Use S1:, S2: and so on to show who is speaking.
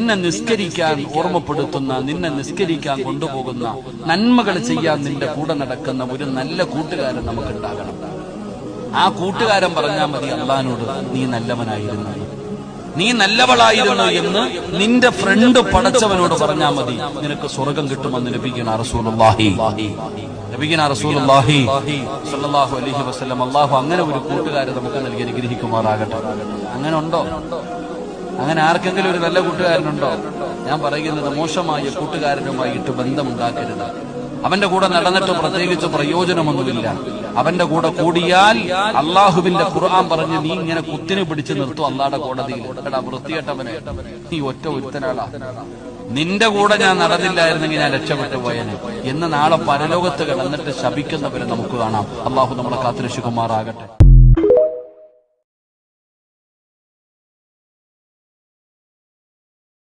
S1: നിന്നെ നിസ്കരിക്കാൻ ഓർമ്മപ്പെടുത്തുന്ന, നിന്നെ നിസ്കരിക്കാൻ കൊണ്ടുപോകുന്ന, നന്മകൾ ചെയ്യാൻ നിന്റെ കൂടെ നടക്കുന്ന ഒരു നല്ല കൂട്ടുകാരൻ നമുക്കുണ്ടാകണം. ആ കൂട്ടുകാരൻ പറഞ്ഞാൽ മതി അള്ളാഹിനോട്, നീ നല്ലവനായിരുന്നു, നീ നല്ലവളായിരുന്നു എന്ന് നിന്റെ ഫ്രണ്ട് പടച്ചവനോട് പറഞ്ഞാൽ മതി, നിനക്ക് സ്വർഗം കിട്ടുമെന്ന് നബിയുനാ റസൂലുള്ളാഹി സ്വല്ലല്ലാഹു അലൈഹി വസല്ലം. അല്ലാഹു അങ്ങനെ ഒരു കൂട്ടുകാരെ നമുക്ക് നൽകി അനുഗ്രഹിക്കുമാറാകട്ടെ. അങ്ങനെ ഉണ്ടോ? അങ്ങനെ ആർക്കെങ്കിലും ഒരു നല്ല കൂട്ടുകാരനുണ്ടോ? ഞാൻ പറയുന്നത് മോശമായ കൂട്ടുകാരനുമായിട്ട് ബന്ധമുണ്ടാക്കരുത്. അവന്റെ കൂടെ നടന്നിട്ട് പ്രത്യേകിച്ച് പ്രയോജനമൊന്നുമില്ല. അവന്റെ കൂടെ കൂടിയാൽ അള്ളാഹുവിന്റെ ഖുർആൻ പറഞ്ഞ് നീ ഇങ്ങനെ കുത്തിനെ പിടിച്ചു നിർത്തും അള്ളാഹുടെ കോടതിയിൽ. എടാ വൃത്തികെട്ടവനെ, നീ ഒറ്റ ഒരുത്തനാടാ, നിന്റെ കൂടെ ഞാൻ നടന്നില്ലായിരുന്നെങ്കിൽ ഞാൻ രക്ഷപ്പെട്ടു പോയനെ എന്ന് നാളെ പരലോകത്ത് കിടന്നിട്ട് ശപിക്കുന്നവരെ നമുക്ക് കാണാം. അള്ളാഹു നമ്മളെ കാത്തുരക്ഷിക്കുമാറാകട്ടെ.